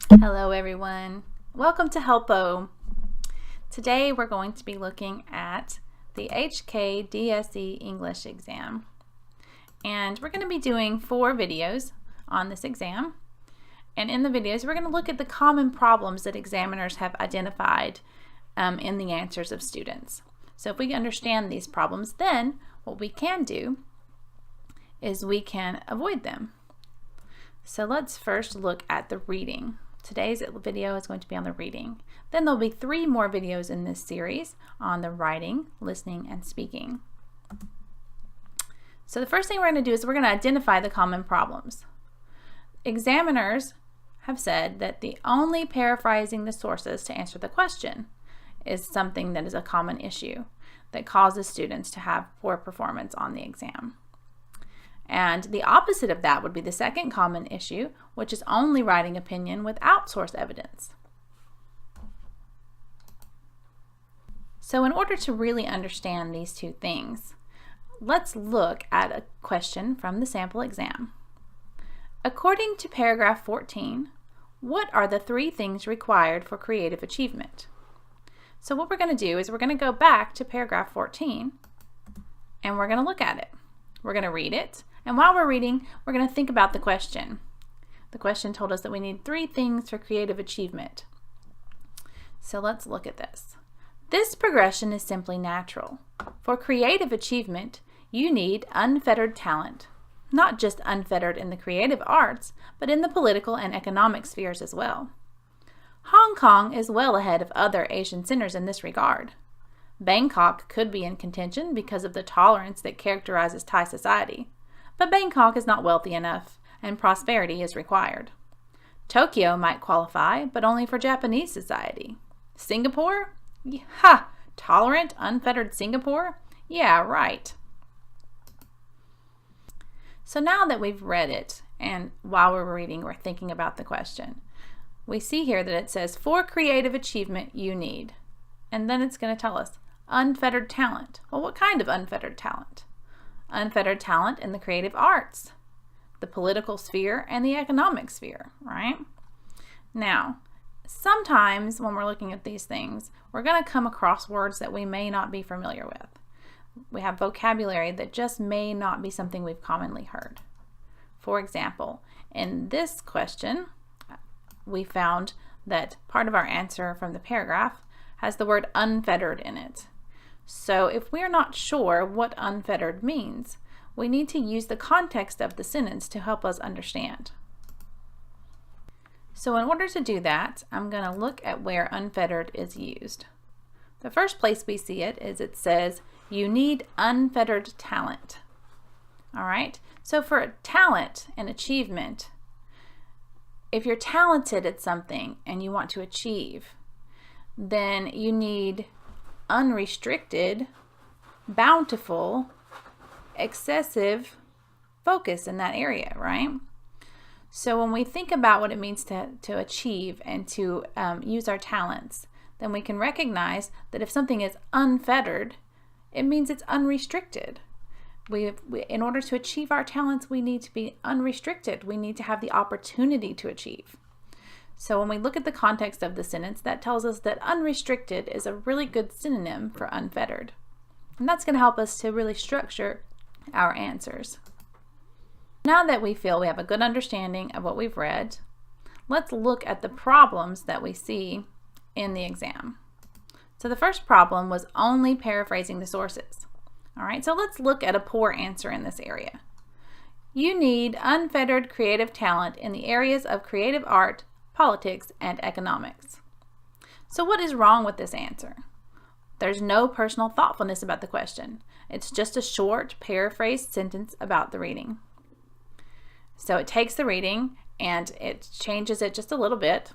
Hello everyone, welcome to Helppo. Today we're going to be looking at the HKDSE English Exam, and we're going to be doing 4 videos on this exam. And in the videos we're going to look at the common problems that examiners have identified in the answers of students. So if we understand these problems, then what we can do is we can avoid them. So let's first look at the reading. Today's video is going to be on the reading. Then there'll be 3 more videos in this series on the writing, listening, and speaking. So the first thing we're going to do is we're going to identify the common problems. Examiners have said that the only paraphrasing the sources to answer the question is something that is a common issue that causes students to have poor performance on the exam. And the opposite of that would be the second common issue, which is only writing opinion without source evidence. So in order to really understand these 2 things, let's look at a question from the sample exam. According to paragraph 14, what are the 3 things required for creative achievement? So what we're going to do is we're going to go back to paragraph 14 and we're going to look at it. We're going to read it. And while we're reading, we're going to think about the question. The question told us that we need 3 things for creative achievement. So let's look at this. This progression is simply natural. For creative achievement, you need unfettered talent, not just unfettered in the creative arts, but in the political and economic spheres as well. Hong Kong is well ahead of other Asian centers in this regard. Bangkok could be in contention because of the tolerance that characterizes Thai society. But Bangkok is not wealthy enough, and prosperity is required. Tokyo might qualify, but only for Japanese society. Singapore? Ha! Tolerant, unfettered Singapore? Yeah, right. So now that we've read it, and while we're reading, we're thinking about the question, we see here that it says, for creative achievement, you need. And then it's going to tell us, unfettered talent. Well, what kind of unfettered talent? Unfettered talent in the creative arts, the political sphere, and the economic sphere, right? Now, sometimes when we're looking at these things, we're going to come across words that we may not be familiar with. We have vocabulary that just may not be something we've commonly heard. For example, in this question, we found that part of our answer from the paragraph has the word unfettered in it. So if we're not sure what unfettered means, we need to use the context of the sentence to help us understand. So in order to do that, I'm going to look at where unfettered is used. The first place we see it is it says, you need unfettered talent. All right, so for talent and achievement, if you're talented at something and you want to achieve, then you need unrestricted, bountiful, excessive focus in that area, right? So when we think about what it means to achieve and to use our talents, then we can recognize that if something is unfettered, it means it's unrestricted. In order to achieve our talents, we need to be unrestricted. We need to have the opportunity to achieve. So when we look at the context of the sentence, that tells us that unrestricted is a really good synonym for unfettered. And that's going to help us to really structure our answers. Now that we feel we have a good understanding of what we've read, let's look at the problems that we see in the exam. So the first problem was only paraphrasing the sources. All right, so let's look at a poor answer in this area. You need unfettered creative talent in the areas of creative art, politics, and economics. So what is wrong with this answer? There's no personal thoughtfulness about the question. It's just a short, paraphrased sentence about the reading. So it takes the reading and it changes it just a little bit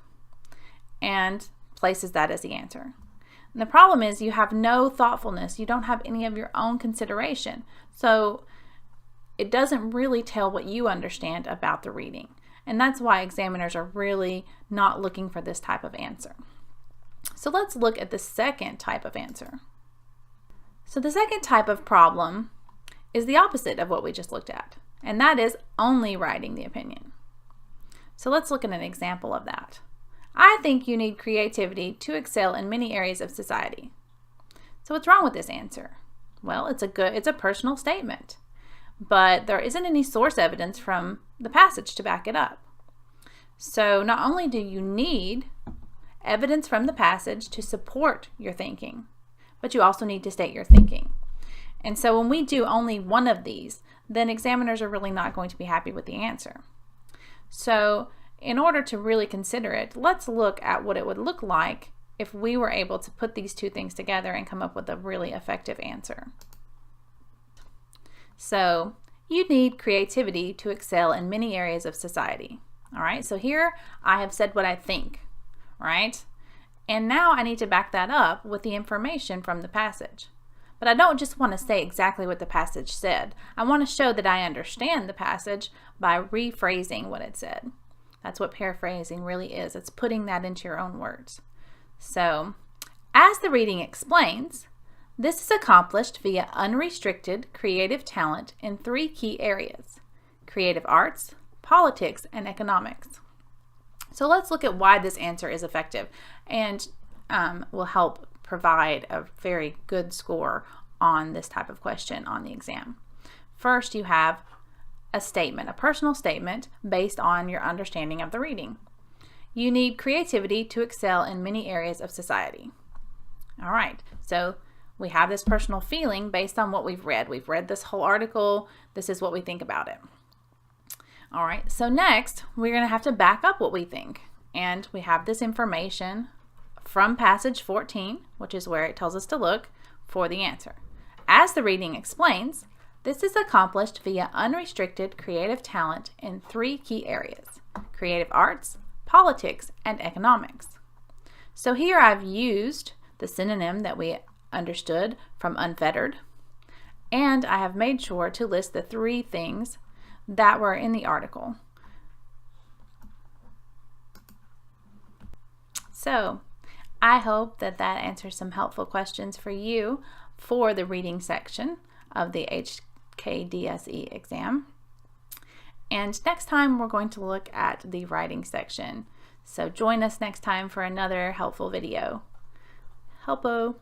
and places that as the answer. And the problem is you have no thoughtfulness. You don't have any of your own consideration. So it doesn't really tell what you understand about the reading. And that's why examiners are really not looking for this type of answer. So let's look at the second type of answer. So the second type of problem is the opposite of what we just looked at, and that is only writing the opinion. So let's look at an example of that. I think you need creativity to excel in many areas of society. So what's wrong with this answer? Well, it's a personal statement, but there isn't any source evidence from the passage to back it up. So not only do you need evidence from the passage to support your thinking, but you also need to state your thinking. And so when we do only one of these, then examiners are really not going to be happy with the answer. So in order to really consider it, let's look at what it would look like if we were able to put these two things together and come up with a really effective answer. So you need creativity to excel in many areas of society. All right, so here I have said what I think, right? And now I need to back that up with the information from the passage. But I don't just want to say exactly what the passage said. I want to show that I understand the passage by rephrasing what it said. That's what paraphrasing really is. It's putting that into your own words. So, as the reading explains, this is accomplished via unrestricted creative talent in 3 key areas: creative arts, politics, and economics. So let's look at why this answer is effective and will help provide a very good score on this type of question on the exam. First, you have a statement, a personal statement based on your understanding of the reading. You need creativity to excel in many areas of society. All right, so we have this personal feeling based on what we've read. We've read this whole article. This is what we think about it. All right, so next we're going to have to back up what we think. And we have this information from passage 14, which is where it tells us to look for the answer. As the reading explains, this is accomplished via unrestricted creative talent in 3 key areas: creative arts, politics, and economics. So here I've used the synonym that we understood from unfettered, and I have made sure to list the 3 things that were in the article. So I hope that answers some helpful questions for you for the reading section of the HKDSE exam. And next time we're going to look at the writing section. So join us next time for another helpful video. Helppo!